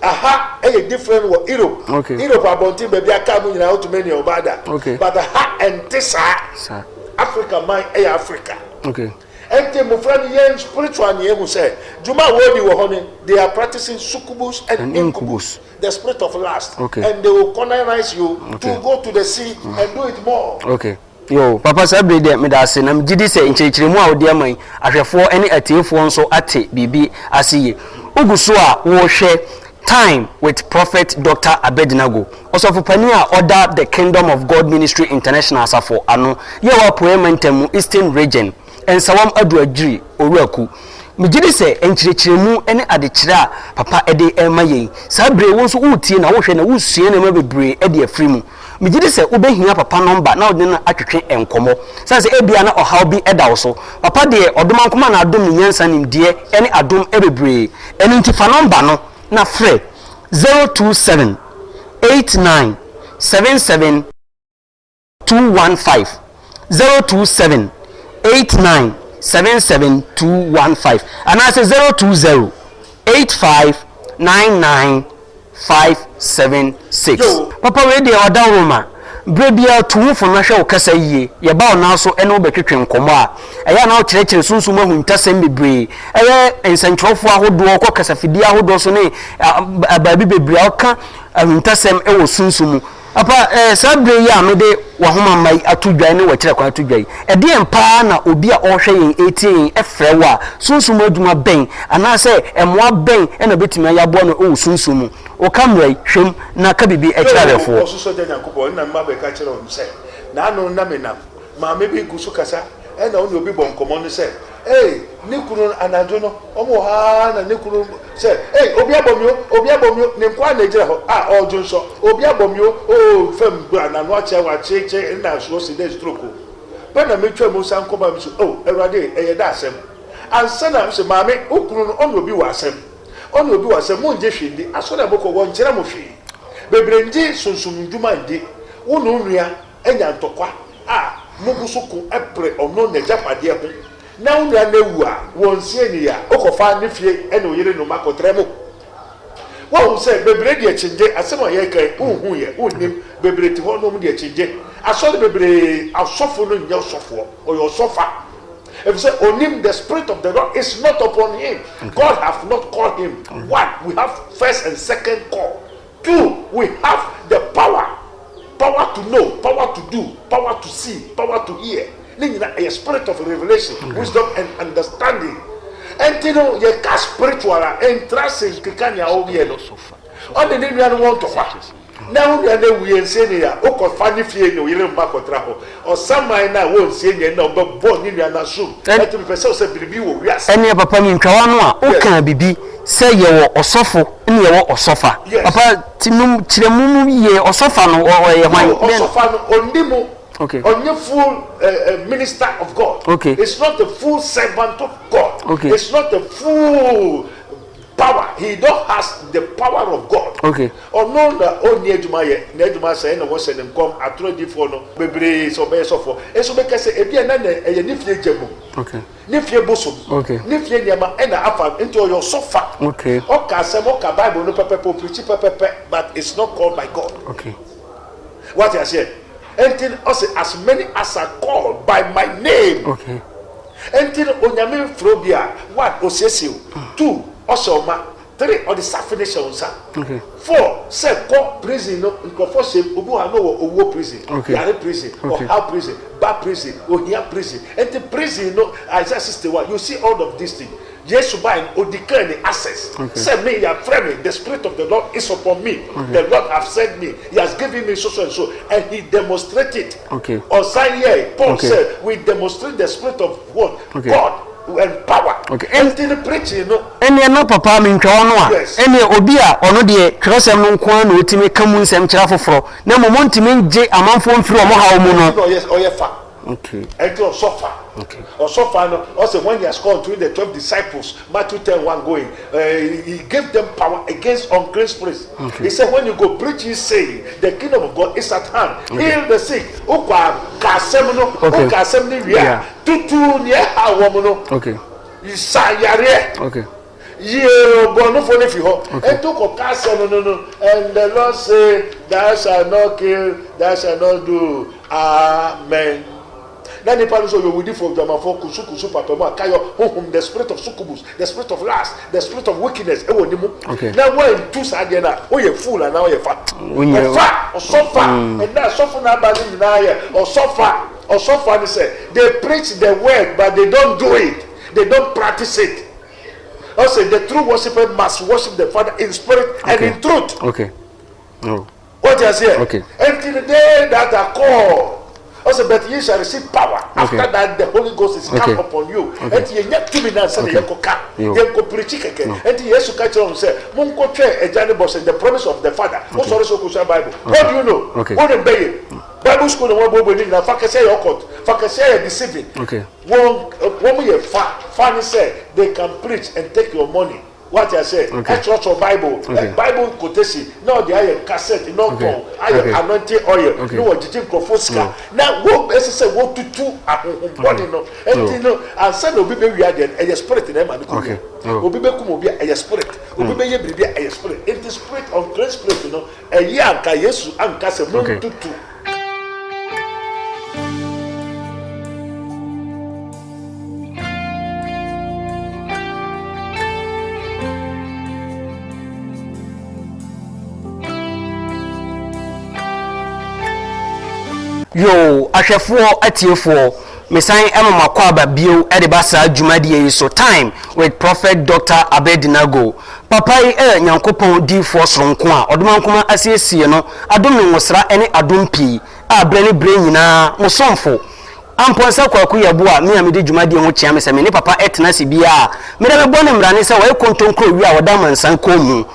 aha a different what Europe. Okay. Europe abonti baby aka mu nyina to many obada. Okay. But ha and tisa Africa man Africa. Okay. Ente mo friend yen spiritual ne hu say juma wodi wo ho they are practicing succubus and incubus, the spirit of lust. Okay. And they will colonize you to go to the sea and do it more. Okay. Yo papa sabre de me da se na gidi se nchirikiremu a odi aman ahwefo ene atiefo nso ate bibi asiye uguso a wo hwe Time with Prophet Dr. Abednego. Also for Pania order the Kingdom of God Ministry International Asafo ano ye wa poemantemu Eastern Region and sawam adu agiri oruaku. Migidi se enchirechiremu ene adekira papa ede emaye. Sabre wonso utie na wo hwe na wusue na mabebre ede afrimu. Migidi se ubehia papa number na ode na atwetwe enkomo. Sanse ebia na ohaw bi eda wo so. Papa de odom ankoma na adom nyansa nimdie ene adom ebebre. Ene ntifa number no na free 027 89 77 215 027 89 77 215 and I say 020 85 99 576. Papa we dey order Roma brebia tuhu for na hwe okasa yie ye ba ona so ene obetwetwe nkomo a eya na o kirekire sunsum ahuntasem bebre eye ensantrofo ahodo ko kasafidi ahodo so ne ababi bebre oka ahuntasem e wo sunsum apa sabre ya me de wahoma mai atudwan ne wakire kwa atudwan e de empa na obi a ohwe yen 18 efrewa sunsum aduma ben ana se emoa ben e na betimi ayabo no o sunsum o kamrai hwem na ka bibi e kirarefo o so de nyankopɔ na mma be ka kire o se na anu na menam ma me bi gusu kasa e na oni obi bon komo no se hey nikunu anadono omo ha na nikunu say hey obi abomio ne kwa na ejira ho ojunso obi abomio o fam gba na no ache wa cheche na so si dey stroke bena metwa mu san ko ba mi so erade eye da asem ansa na so maame okunu no ono obi wa asem mo nje hwindi aso na boko wo nkyera mo hwi bebrenji sunsum nduma ndi wo no nua enya ntokwa mugusuku epre ono na japade ho na unua na wu a wonsie ni ya okofa ne fie ene oyire no makotremo wo say bebre de chinje asema ye kai unhu ye unnim bebre ti ho no mu de chinje aso de bebre asofo no nya sofo oyo sofa if you say onim the spirit of the Lord is not upon him. God have not called him. One, we have first and second call. Two, we have the power to know, power to do, power to see, power to hear. A spirit of revelation, wisdom and understanding. And you know, you can spiritual and trust in Kikanya Obieno. All the name you want to watch. Now we are saying, "Oh, funny fear no, you don't back or travel." Or some now won't say you know, but born in your nation. Let me say, "Bibi, we are." Any papa mi nkawano a o kan bibi say ye wo osofo ne ye wo osofa. Papa tinum kiremu ye osofa no o ye hwan. Osofa no ondimo. Okay. Only full minister of God. Okay. It's not the full servant of God. Okay. It's not the full power. He don't has the power of God. Okay. Or no na only Eduma say na was send come atro di for no bebre so be so for. Eso be kase e bia na e ni fie jemu. Okay. Ni fie bosom. Okay. Ni fie niama e na afa into your sofa. Okay. O ka say mo ka Bible no pepe preach pepe but it's not called by God. Okay. What I say? Until also as many as are called by my name. Okay. Until onyame frobia one osesio. Two also ma. Three or the definitions. Okay. Four say call prison no nkofo say obi wa no owo prison. Okay. Yare prison or how prison, bad prison, or here prison. And the prison no Isaiah 61. You see all of these things. Yes, by declare the access. Okay. Say me, your friend, the spirit of the Lord is upon me. Okay. The Lord have sent me. He has given me so and so, and He demonstrated. Okay. On sign here, Paul Okay. said, we demonstrate the spirit of what Okay. God and power. Okay. And in the preaching, you know. Ene no papa mi nkawano a Yes. ene obi a ono de twesem no nko na otime kamu nsem kira foforo na mo ntime nje amanfo mfiri omo hawo mu no. No, yes, or yes, fa. Okay. And to suffer. Okay. Or suffer. No. Also, when He has called to the 12 disciples, Matthew 10:1 going, He gave them power against unclean spirits. Okay. He said, when you go preach, He say, the kingdom of God is at hand. Okay. Heal the sick. Ukwa kasemno. Okay. Ukasemni Yeah. ria. Tutu nye hawomuno. Okay. Isayare. Okay. Ye bono for if you and took a castle no. And the Lord said, thou shalt not kill, thou shalt not do. Amen. Then the Bible says you will do for Jamafo Kusuku Papa Kayo, whom the spirit of succubus, the spirit of lust, the spirit of wickedness. Okay. Now when two Sadiana, oh you fool and now you fat. When you fat or suffer, and now suffer now by the or suffer they say they preach the word but they don't do it, they don't practice it. Also the true worshipper must worship the Father in spirit and in truth. Okay. No. What you say? Okay. Until the day that are called. Also, but you shall receive power. Okay. After that, the Holy Ghost is Okay. come upon you. Okay. And you get 2 minutes and you go Yo. preach it. And you have to catch on say, Munko tre a journey boss and the promise of the Father. What's also Kusha Bible? What do you know? Okay. What obey Bible school and one boy in a fakase your court. Fakase deceiving. Okay. One way funny say they can preach and take your money. What I say, Okay. church or Bible, Okay. Bible quotation. No, they are cassette, no Okay. phone, I Okay. anointing oil, Okay. no what you think of. Now, what as I say, what to do at home, no, and you know, and send Obi we are there, and your spirit in them, and Okay. Obi Kumo be a spirit, Obi be a spirit, it is spirit of great spirit, you know, a yanka, yes, and cast a moon Okay. to. Yo ahwefo atiefo mesan emama kwaba bio e de basa dwumade yi so time with prophet Dr. Abednego papa yi nyankopon di fo soronko a odomankoma asiesie no adom nwosra ene adom pii a brane bre nyina musomfo amponsa kwaku yeboa me amede dwumade ho kyea me se me ne papa etena se bia me da bebo ne mrane se waye kontonkro wi a woda mansan komu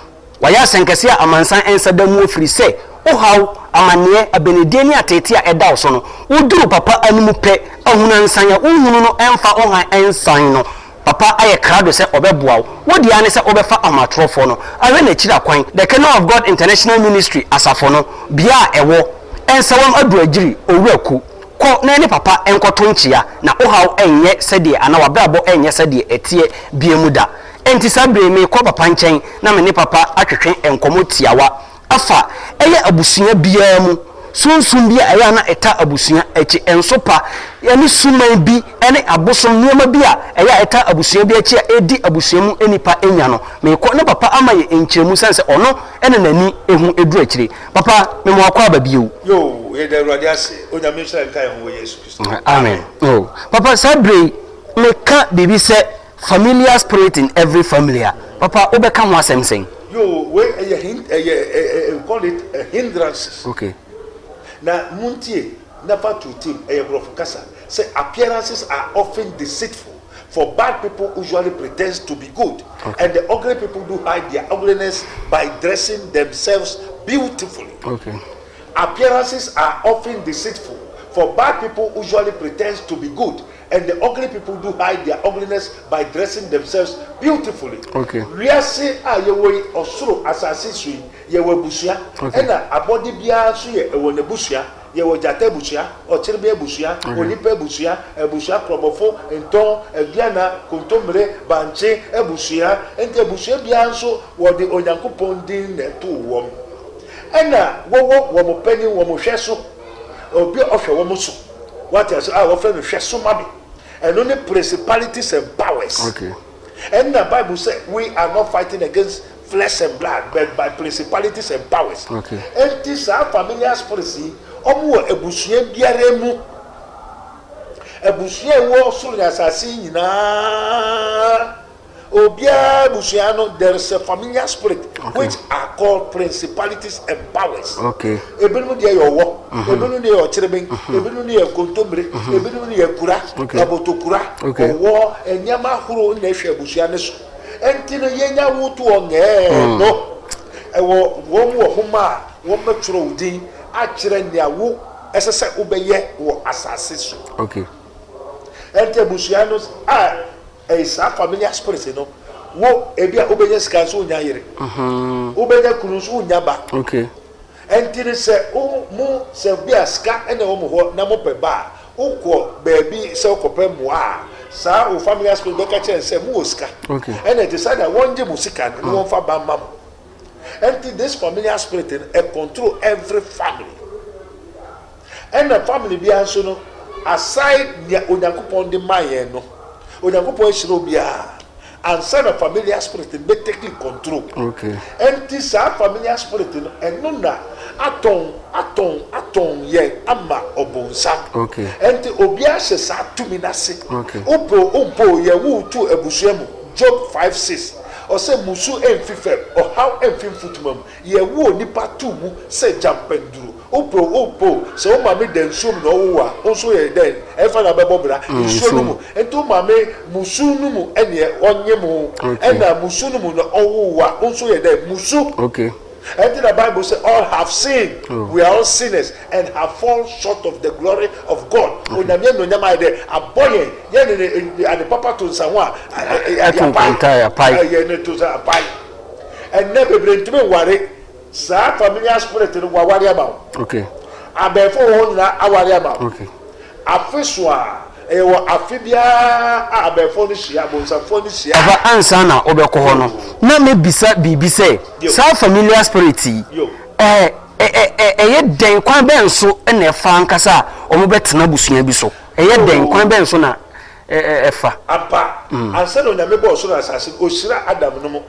waya asenkase a amansan ensada mu ofiri se ohaw amane Abednego ni atete a eda so no woduru papa anumu pe ahuna nsan ya uhunu no emfa ohan ensan no papa aye krado se obeboa wodi ane se obefa amatrofo no awe na kira kwan the Kingdom of God International Ministry asafo no bia ewo ensawam adu agiri owuraku ko na ni papa enkoto nchia na ohaw enye sede ana wabrabo enye sede etie biemu da enti sabre me ko papa nchen na me ni papa atwetwe enkomo tiawa afa eye abusua bia mu sunsun bia aya na eta abusua echi ensopa yani suman bi ene abosom nioma bia aya eta abusua bia echi edi abusua mu enipa enya no me ko na papa ama ye enkyeremu sanse ono ene nani ehu edu akire papa me mo akwa ba biu yo ye de rodi ase onyame hira nkai ho Yesu Kristo amen oh papa sabre me ka bibi se familiar spirit in every family papa obeka ho asemsen yo we call it hindrances. Okay. Now muntie never to team kasa say appearances are often deceitful, for bad people usually pretend to be good, and the ugly people do hide their ugliness by dressing themselves beautifully. Okay. Appearances are often deceitful, for bad people usually pretend to be good, and the ugly people do hide their ugliness by dressing themselves beautifully. Okay. Riase a yewe osoro asase sui yewe busua ena abodi bia so ye ewo ne busua yewe jata busua ochirebe busua onipa busua busua krobofo enton aduana kontomre banche busua ente busua bia nso wo de onyankopon din na to wom ena wo mo pani wo mo hweso obi ohwe wo mo so what else wo fe me hweso mabe and only principalities and powers. Okay. And the Bible says we are not fighting against flesh and blood, but by principalities and powers. Okay. And this our familiar policy. Omo ebusue biare mu. Ebusue wo so ya asasi nyina. Obia busuano, there is a familiar spirit which are called principalities and powers. Okay. Ebenu dia yo wo, ebenu dia yo chireben, ebenu dia kontombre, ebenu dia kura, abotokura, wo enyama huro na ehwe busuane so. Enti no yenya wutu onge no. Ewo wo mu homa, wo metro udin a kire nia wo esese ubeye wo asase so. Okay. Enti busuanos sa familiar spirit no wo ebia obenya sika so nya yire obenya kunu so nya ba okay entire se mu se bia sika ene wo mo ho na mo pe ba ukọ baby se okope mo a sa o familiar spirit be ka chen se mu osika okay ene te say that one je mu sika no won fa ba mam enti this familiar spirit control every family, and the family bia so no aside nya onyankopon de maye no onyankopon shiro bia and send a familiar spirit be taking control. Okay. And this familiar spirit and no na aton ye ama obonsa. Okay. And the obia se sa tumi na se. Okay. Opo ye wu tu ebusuemu Job 5:6. Or say musu emfifem or how emfimfutumam ye wu nipa tu mu se jampenduru. Opo so mama den sum no wa onso ye den e fa na bebo bra isunumu ento mama musunumu ene onye mu ena musunumu no owa onso ye den musu. Okay. And the Bible says all have sinned. We are all sinners and have fallen short of the glory of God. Onyame no nyama de aboye ye ne ade papa to nsanwa ye ne to sa pai and never bring to me worry sa familiar spirit no wa worry about. Okay. Abefo ho na awari about. Okay. Afeso a ewo afibia abefo no hia bonsafo no hia aba ansa na obekọ ho no na me bisa bibi say sa familiar spirit ye den kwan ben so na efa nkasa o mo betena busua bi so ye den kwan ben so na efa apa ansa no nyame bo so na asase osira Adam no mo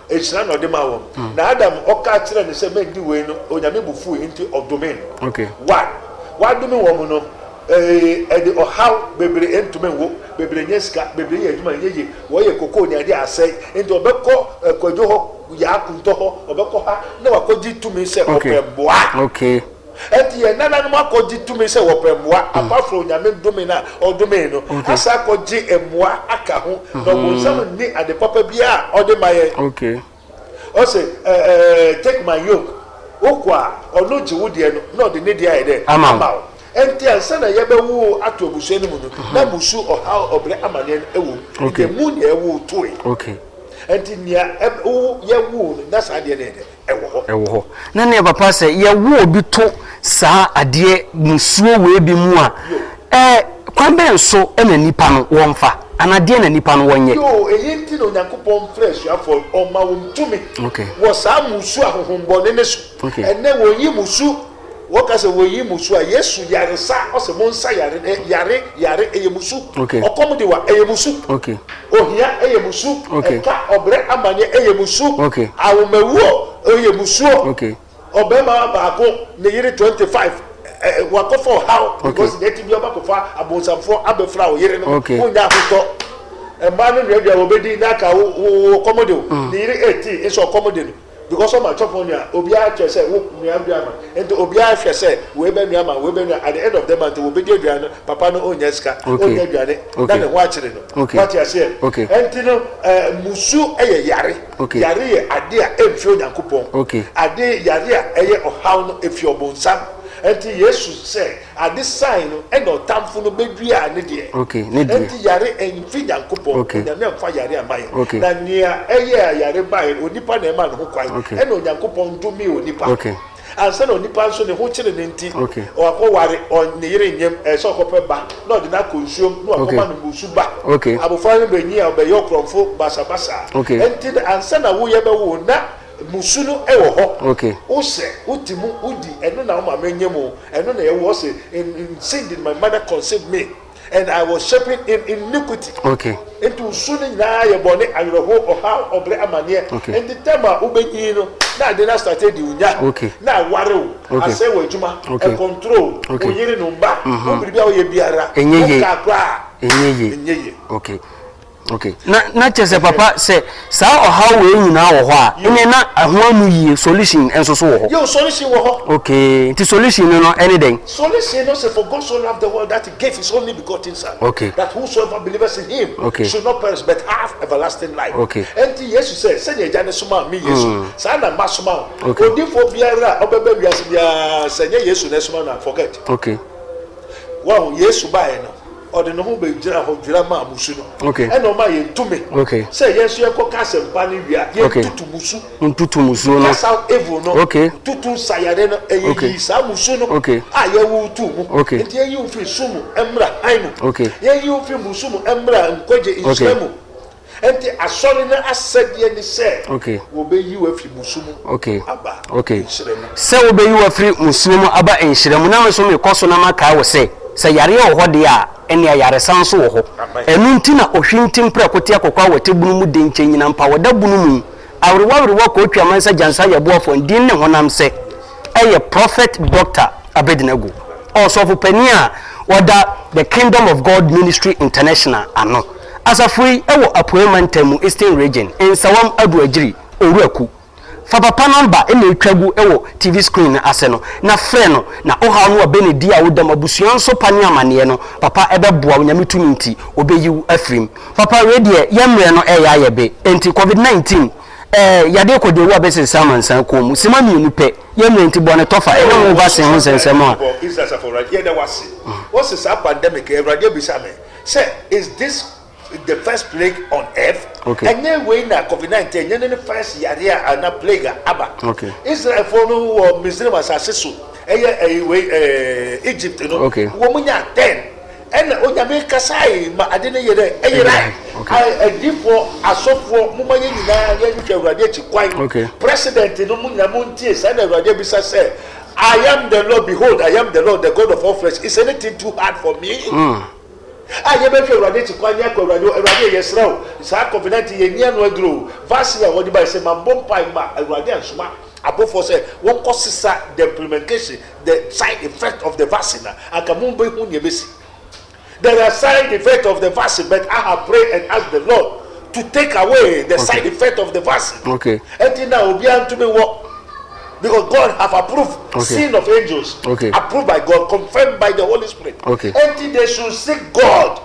esira no de ma wo na Adam oka kire ne se mendi we no onyame bufu into domain. Okay. What do me wo mo no the or how bebre entume wo bebre nyeska bebre ye adwuma yeye wo ye koko ni ade asai enti obekọ kwadwo ho ya akunto ho obekọ ha na wakoji tumi se opemboa. Okay. enti ye nana no makoji tumi se wo pemmoa apart from nyame dome na odome no asa koji emmoa aka ho no bonsam ni ade papa bia ode maye okay o say take my yoke okwa oloji wudie no de ne dia ide ama enti ansa na yebewu ato busu eni mu no na busu oha obre amane ewu ke mu ne ewu toy okay enti nia yewu na sa de ne ewo ho na ne papa se yewu obi to saa ade musuo we bi mu a kwambe so na nipa no wonfa anade na nipa no wonye yo eyinti no Nyankopon fresh afọ oma wumtumi okay wo saa musu ahohombo ne nesu ene wo yi musu wo ka se wo yi musu a Yesu yare sa o se mo nsa yare eyemusu okomde wa eyemusu ohia eyemusu eka obre amanye eyemusu awumewu eyemusu obema baako ne yiri 25 wakofo how because they tibia bakofa abonsamfo abefra o yire no unya hoto manu ne bia obedi naka wo komode ne yiri 18 iso komode no because of my choponia obia chese wo nua biama and obia hwese we be nua ma we be nua at the end of the month we be aduane papa no onya sika onya aduane na ne ho akire no what you say enti no musu eye yare yare ye ade a emfio Nyankopon ade yare a eye ohaw no efio bonsam enti Yesu say ade sign no e no tamfo no bedua ne de enti yare emfi Nyankopon na me mfa yare amaye na nia eye yare bae onipa na ema no ho kwan e no Nyankopon dumi onipa ansa na onipa nso ne ho kire ne nti o akoware on ne yire nyem so kope ba na odi na konsuom na akoma no musu ba abofan no benyi a be yokromfo basabasa enti ansa na wo ye be wo na musunu ewo ho o se utimu udi eno na ma menyemo eno na ewo se in sin did my mother conceived me and I was shaping in iniquity into sunu na ye bone ayroho oha obre amane and the tema ubenyi no na de na started di unya na ware o ase wo adwuma e control o yire no mba o bibia o ye biara o ka kwa enyeye na chese papa se sa oha we nyina wo ho a ene na ahoanu yi solution enso so wo ho yo solution wo ho ti solution no anything solution no say for God so loved the world that he gave his only begotten son that whosoever believes in him should not perish but have everlasting life and Jesus said say ye jane soma me Yesu sa na masoma odifo biara obebe wiase bia senye Yesu na soma na forget wow Yesu bae no ode no ho be gira ho gira ma musu no e no ma ye ntumi say Yesu ye koka sempa ni wia ye tutu musu no south evil no tutu sayare no eyi sa musu no a ye wu tu mu enti ye yu fi sumu emra ainu ye yu fi musu mu emra nkoje islamu enti asori na asadie ni say wo be yi wa fi musu mu aba say wo be yi wa fi musu mu aba enhiremu na so me koso na maka wo say yare o ho de a ene yare sanso wo ho enu ntina ohwintim prekote akokwa wote bunu mu de nchenyina mpa woda bunu mu awrewa ko twa mansa jansa ye boafo ndin ne honam se eye prophet Dr. Abednego also for penia woda the Kingdom of God Ministry International ano asafui ewo apoemantamu Eastern Region ensawam aduagiri owuraku fa papa number ene twagu ewo TV screen ase no na frɛ no na oha no abenedi a wodam abusuan so pane amane no papa ebeboa onyametumi nti obeyiw afrim papa redie yemre no ayebe enti covid-19 yade kodewu abese samansan komu sima mienu pe yemre nti bone tofa ene mo ba se ho sensem a is that for right here that was what's this pandemic everybody be say is this the first plague on earth and then when COVID-19 and then the first yare and a plague aba Israel for no Muslim assassin Egypt you know woman 10 and onyame sai ma adene yere eyira I give for asofo mumaye nyina ya nhwe awrade chi kwan president no munyamo ntie say na awrade bisa say I am the Lord, behold I am the Lord, the God of all flesh. Is anything too hard for me? Aye be feel ready to kwanya ko Awurade yesraw sa covenant ye nia no agro verse ya wodi ba say man bompai ma Awurade ansoma abofo say won kosisa the implementation the side effect of the vaccine akamu be hu ne besi there are side effect of the vaccine but I have prayed and asked the Lord to take away the side effect of the vaccine and now obi antumi wo Because God have approved sin of angels. Approved by God, confirmed by the Holy Spirit. Until they should seek God.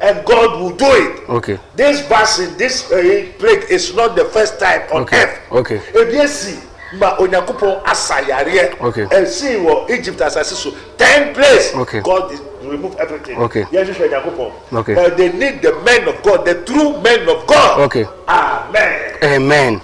And God will do it. This vaccine, this plague is not the first time on earth. If you see, ma onyakupo asayare and see what Egypt has so 10 places. God is remove everything. But they need the men of God, the true men of God. Amen. Amen.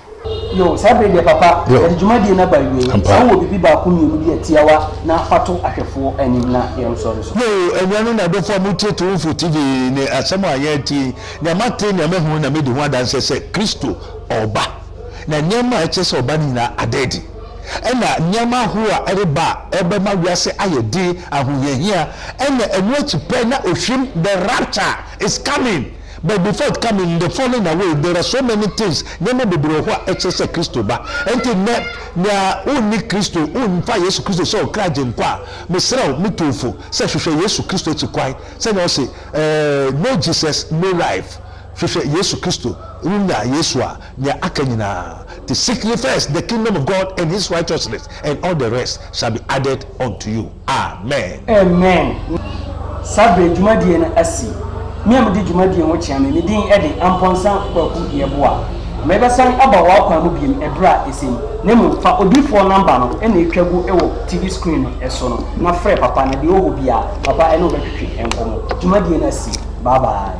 Yo, sabe de papa, e djuma di na ba wi. San wo bibi ba ku mi obi di atiawa na fato ahwefo anim na ye so so. Yo, enwanu na do for mutie to fu TV ne asem aye ti. Na mate na mehu na me di ho adanse se Kristo oba. Na nyama eche se oba ni na adedi. Ena nyama ho a ereba ebe ma wiase ayedi ahoyehia ena enu achi pe na ohwim the rapture is coming. But before it coming, the falling away, there are so many things. Never be broke. Excess Christo ba. Enti na uni Christo, fa Yesu Christo so kraje nkwa. Mesra mi tofu. Say hwehwe Yesu Christo ti kwai. Say no say no Jesus, no life. Hwehwe Yesu Christo. Unya Yesu a na akanyina. To seek ye first the kingdom of God and his righteousness, and all the rest shall be added unto you. Amen. Amen. Sabe juma die na asi. Me am di juma die ho chia me din e de amponsa kwaku die boa. Me be san aba wa kwa mu biem ebra esim. Ne mu fa odifo number no e na etwagu e wo TV screen no eso no. Na frɛ papa na de owo bia papa e no be twetwe enkomo. Juma die na asi. Bye bye.